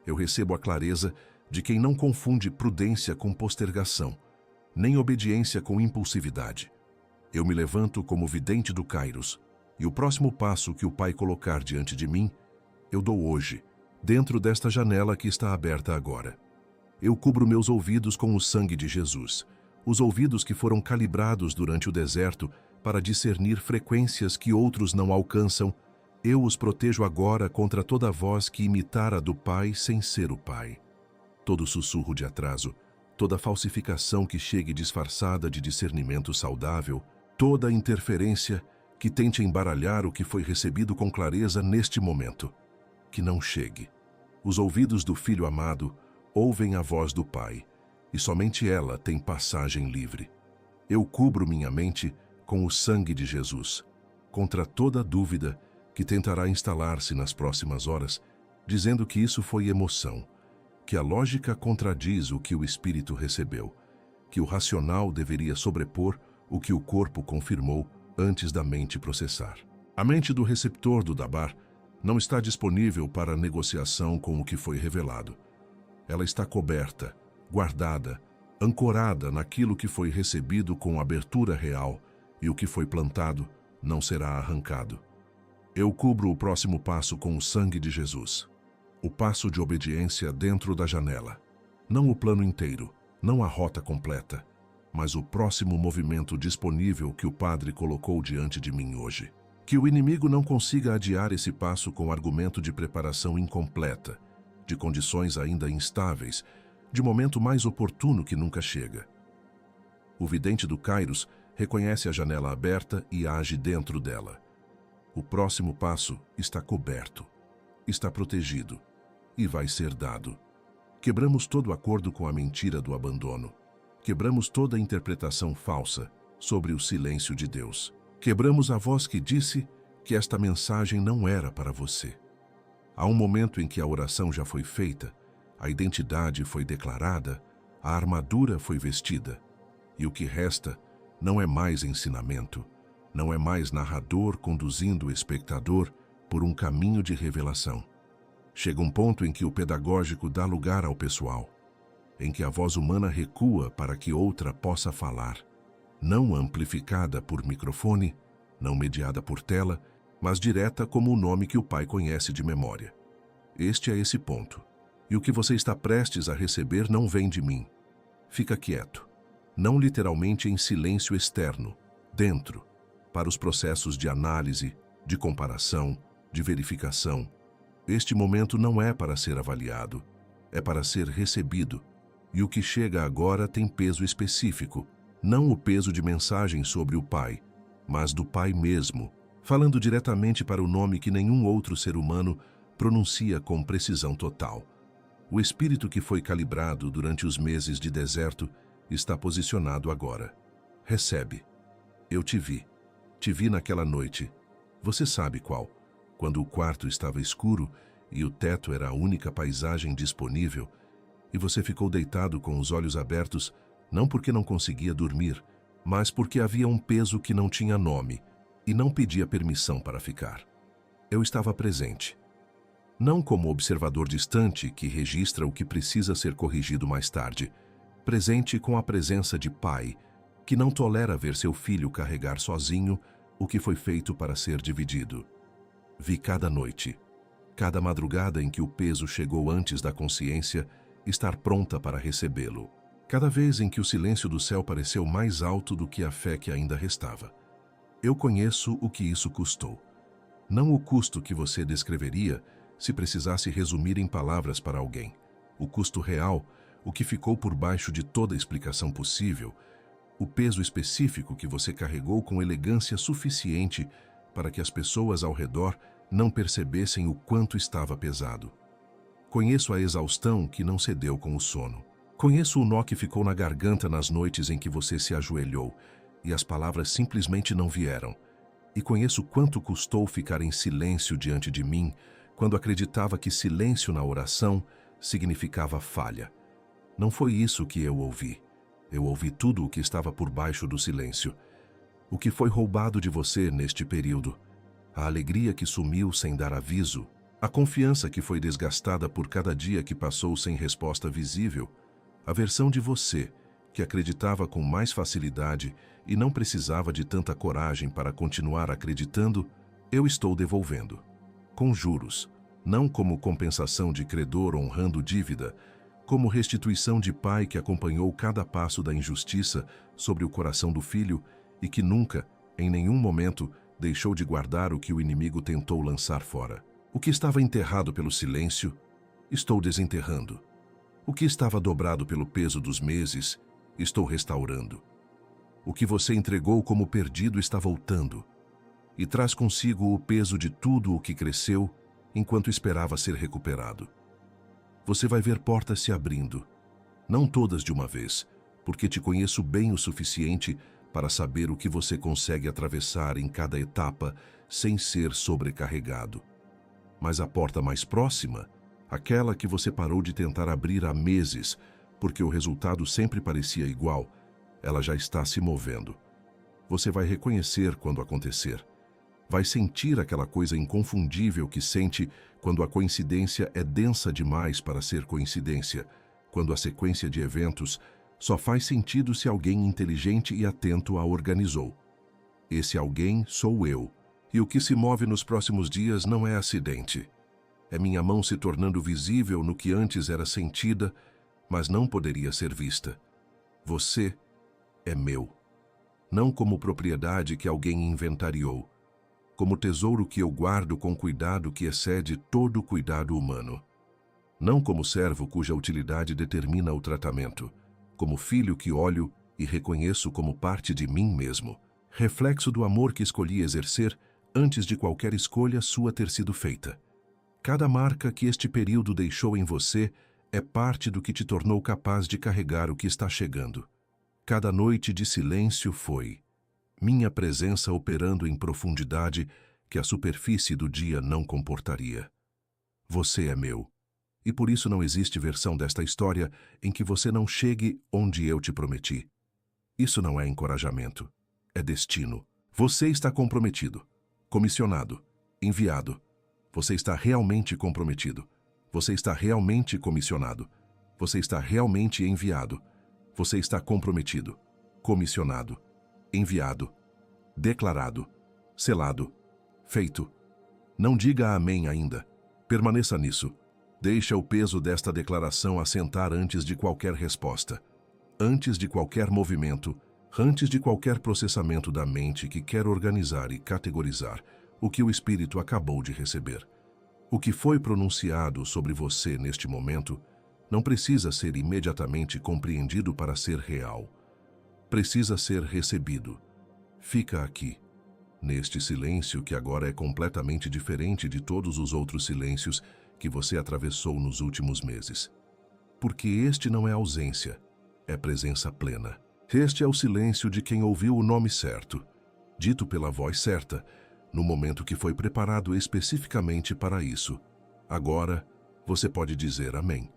Eu recebo a clareza de quem não confunde prudência com postergação, nem obediência com impulsividade. Eu me levanto como vidente do Kairos, e o próximo passo que o Pai colocar diante de mim, eu dou hoje, dentro desta janela que está aberta agora. Eu cubro meus ouvidos com o sangue de Jesus, os ouvidos que foram calibrados durante o deserto para discernir frequências que outros não alcançam. Eu os protejo agora contra toda voz que imitar a do Pai sem ser o Pai. Todo sussurro de atraso, toda falsificação que chegue disfarçada de discernimento saudável, toda interferência que tente embaralhar o que foi recebido com clareza neste momento, que não chegue. Os ouvidos do Filho amado ouvem a voz do Pai, e somente ela tem passagem livre. Eu cubro minha mente com o sangue de Jesus, contra toda dúvida que tentará instalar-se nas próximas horas, dizendo que isso foi emoção, que a lógica contradiz o que o espírito recebeu, que o racional deveria sobrepor o que o corpo confirmou antes da mente processar. A mente do receptor do Dabar não está disponível para negociação com o que foi revelado. Ela está coberta, guardada, ancorada naquilo que foi recebido com abertura real, e o que foi plantado não será arrancado. Eu cubro o próximo passo com o sangue de Jesus. O passo de obediência dentro da janela. Não o plano inteiro, não a rota completa, mas o próximo movimento disponível que o Padre colocou diante de mim hoje. Que o inimigo não consiga adiar esse passo com argumento de preparação incompleta, de condições ainda instáveis, de momento mais oportuno que nunca chega. O vidente do Kairos reconhece a janela aberta e age dentro dela. O próximo passo está coberto, está protegido e vai ser dado. Quebramos todo acordo com a mentira do abandono. Quebramos toda interpretação falsa sobre o silêncio de Deus. Quebramos a voz que disse que esta mensagem não era para você. Há um momento em que a oração já foi feita, a identidade foi declarada, a armadura foi vestida, e o que resta não é mais ensinamento, não é mais narrador conduzindo o espectador por um caminho de revelação. Chega um ponto em que o pedagógico dá lugar ao pessoal, em que a voz humana recua para que outra possa falar, não amplificada por microfone, não mediada por tela, mas direta como o nome que o Pai conhece de memória. Este é esse ponto. E o que você está prestes a receber não vem de mim. Fica quieto, não literalmente em silêncio externo, dentro, para os processos de análise, de comparação, de verificação. Este momento não é para ser avaliado, é para ser recebido. E o que chega agora tem peso específico, não o peso de mensagem sobre o Pai, mas do Pai mesmo, falando diretamente para o nome que nenhum outro ser humano pronuncia com precisão total. O espírito que foi calibrado durante os meses de deserto está posicionado agora. Recebe. Eu te vi naquela noite. Você sabe qual, quando o quarto estava escuro e o teto era a única paisagem disponível, e você ficou deitado com os olhos abertos, não porque não conseguia dormir, mas porque havia um peso que não tinha nome e não pedia permissão para ficar. Eu estava presente, Não como observador distante que registra o que precisa ser corrigido mais tarde, presente com a presença de pai, que não tolera ver seu filho carregar sozinho o que foi feito para ser dividido. Vi cada noite, cada madrugada em que o peso chegou antes da consciência, estar pronta para recebê-lo. Cada vez em que o silêncio do céu pareceu mais alto do que a fé que ainda restava. Eu conheço o que isso custou. Não o custo que você descreveria se precisasse resumir em palavras para alguém. O custo real, o que ficou por baixo de toda explicação possível, o peso específico que você carregou com elegância suficiente para que as pessoas ao redor não percebessem o quanto estava pesado. Conheço a exaustão que não cedeu com o sono. Conheço o nó que ficou na garganta nas noites em que você se ajoelhou e as palavras simplesmente não vieram. E conheço quanto custou ficar em silêncio diante de mim quando acreditava que silêncio na oração significava falha. Não foi isso que eu ouvi. Eu ouvi tudo o que estava por baixo do silêncio. O que foi roubado de você neste período. A alegria que sumiu sem dar aviso. A confiança que foi desgastada por cada dia que passou sem resposta visível. A versão de você, que acreditava com mais facilidade e não precisava de tanta coragem para continuar acreditando, eu estou devolvendo. Com juros, não como compensação de credor honrando dívida, como restituição de pai que acompanhou cada passo da injustiça sobre o coração do filho e que nunca, em nenhum momento, deixou de guardar o que o inimigo tentou lançar fora. O que estava enterrado pelo silêncio, estou desenterrando. O que estava dobrado pelo peso dos meses, estou restaurando. O que você entregou como perdido está voltando. E traz consigo o peso de tudo o que cresceu enquanto esperava ser recuperado. Você vai ver portas se abrindo. Não todas de uma vez, porque te conheço bem o suficiente para saber o que você consegue atravessar em cada etapa sem ser sobrecarregado. Mas a porta mais próxima, aquela que você parou de tentar abrir há meses, porque o resultado sempre parecia igual, ela já está se movendo. Você vai reconhecer quando acontecer. Vai sentir aquela coisa inconfundível que sente quando a coincidência é densa demais para ser coincidência, quando a sequência de eventos só faz sentido se alguém inteligente e atento a organizou. Esse alguém sou eu, e o que se move nos próximos dias não é acidente. É minha mão se tornando visível no que antes era sentida, mas não poderia ser vista. Você é meu. Não como propriedade que alguém inventariou, como tesouro que eu guardo com cuidado que excede todo o cuidado humano. Não como servo cuja utilidade determina o tratamento, como filho que olho e reconheço como parte de mim mesmo, reflexo do amor que escolhi exercer antes de qualquer escolha sua ter sido feita. Cada marca que este período deixou em você é parte do que te tornou capaz de carregar o que está chegando. Cada noite de silêncio foi minha presença operando em profundidade que a superfície do dia não comportaria. Você é meu, e por isso não existe versão desta história em que você não chegue onde eu te prometi. Isso não é encorajamento, é destino. Você está comprometido, comissionado, enviado. Você está realmente comprometido. Você está realmente comissionado. Você está realmente enviado. Você está comprometido, comissionado, enviado, declarado, selado, feito. Não diga amém ainda. Permaneça nisso. Deixa o peso desta declaração assentar antes de qualquer resposta, antes de qualquer movimento, antes de qualquer processamento da mente que quer organizar e categorizar o que o Espírito acabou de receber. O que foi pronunciado sobre você neste momento não precisa ser imediatamente compreendido para ser real. Precisa ser recebido. Fica aqui, neste silêncio que agora é completamente diferente de todos os outros silêncios que você atravessou nos últimos meses. Porque este não é ausência, é presença plena. Este é o silêncio de quem ouviu o nome certo, dito pela voz certa, no momento que foi preparado especificamente para isso. Agora, você pode dizer amém.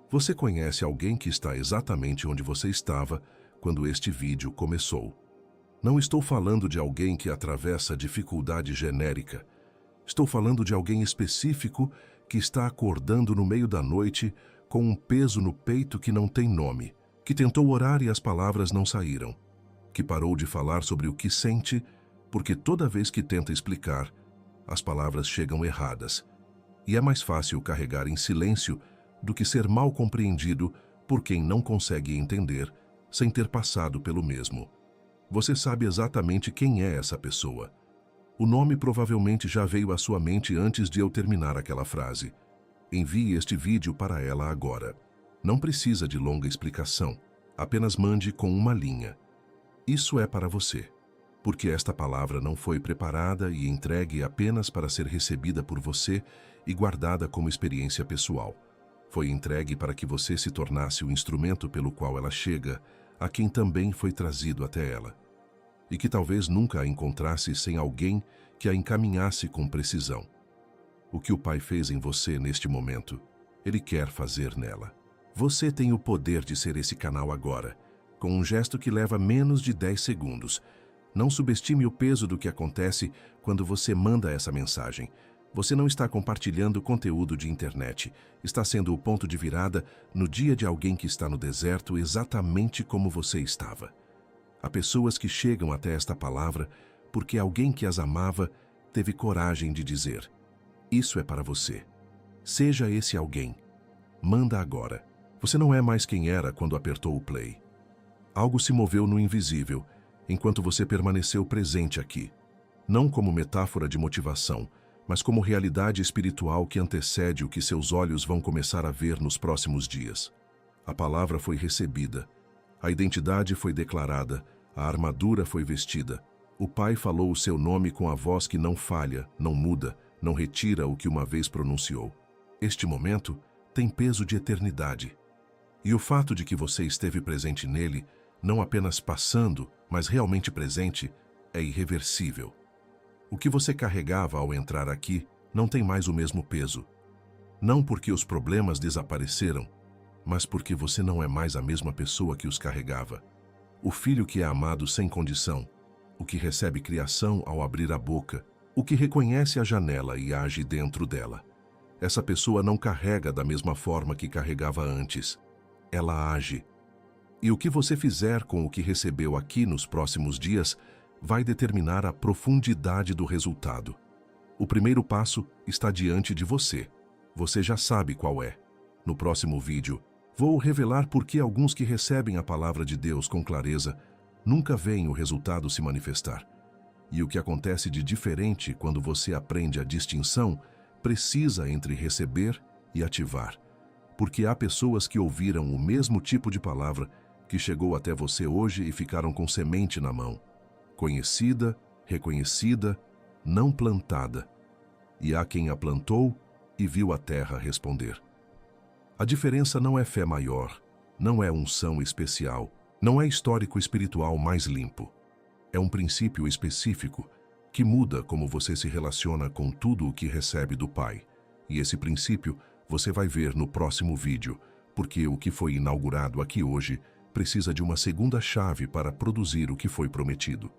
Você conhece alguém que está exatamente onde você estava quando este vídeo começou. Não estou falando de alguém que atravessa dificuldade genérica. Estou falando de alguém específico que está acordando no meio da noite com um peso no peito que não tem nome, que tentou orar e as palavras não saíram, que parou de falar sobre o que sente, porque toda vez que tenta explicar, as palavras chegam erradas. E é mais fácil carregar em silêncio do que ser mal compreendido por quem não consegue entender sem ter passado pelo mesmo. Você sabe exatamente quem é essa pessoa. O nome provavelmente já veio à sua mente antes de eu terminar aquela frase. Envie este vídeo para ela agora. Não precisa de longa explicação. Apenas mande com uma linha. Isso é para você, porque esta palavra não foi preparada e entregue apenas para ser recebida por você e guardada como experiência pessoal. Foi entregue para que você se tornasse o instrumento pelo qual ela chega a quem também foi trazido até ela, e que talvez nunca a encontrasse sem alguém que a encaminhasse com precisão. O que o Pai fez em você neste momento, Ele quer fazer nela. Você tem o poder de ser esse canal agora, com um gesto que leva menos de 10 segundos. Não subestime o peso do que acontece quando você manda essa mensagem. Você não está compartilhando conteúdo de internet. Está sendo o ponto de virada no dia de alguém que está no deserto exatamente como você estava. Há pessoas que chegam até esta palavra porque alguém que as amava teve coragem de dizer: isso é para você. Seja esse alguém. Manda agora. Você não é mais quem era quando apertou o play. Algo se moveu no invisível, enquanto você permaneceu presente aqui. Não como metáfora de motivação, mas como realidade espiritual que antecede o que seus olhos vão começar a ver nos próximos dias. A palavra foi recebida, a identidade foi declarada, a armadura foi vestida. O Pai falou o seu nome com a voz que não falha, não muda, não retira o que uma vez pronunciou. Este momento tem peso de eternidade. E o fato de que você esteve presente nele, não apenas passando, mas realmente presente, é irreversível. O que você carregava ao entrar aqui não tem mais o mesmo peso. Não porque os problemas desapareceram, mas porque você não é mais a mesma pessoa que os carregava. O filho que é amado sem condição, o que recebe criação ao abrir a boca, o que reconhece a janela e age dentro dela. Essa pessoa não carrega da mesma forma que carregava antes. Ela age. E o que você fizer com o que recebeu aqui nos próximos dias vai determinar a profundidade do resultado. O primeiro passo está diante de você. Você já sabe qual é. No próximo vídeo, vou revelar por que alguns que recebem a palavra de Deus com clareza nunca veem o resultado se manifestar. E o que acontece de diferente quando você aprende a distinção precisa entre receber e ativar. Porque há pessoas que ouviram o mesmo tipo de palavra que chegou até você hoje e ficaram com semente na mão. Conhecida, reconhecida, não plantada. E há quem a plantou e viu a terra responder. A diferença não é fé maior, não é unção especial, não é histórico espiritual mais limpo. É um princípio específico que muda como você se relaciona com tudo o que recebe do Pai. E esse princípio você vai ver no próximo vídeo, porque o que foi inaugurado aqui hoje precisa de uma segunda chave para produzir o que foi prometido.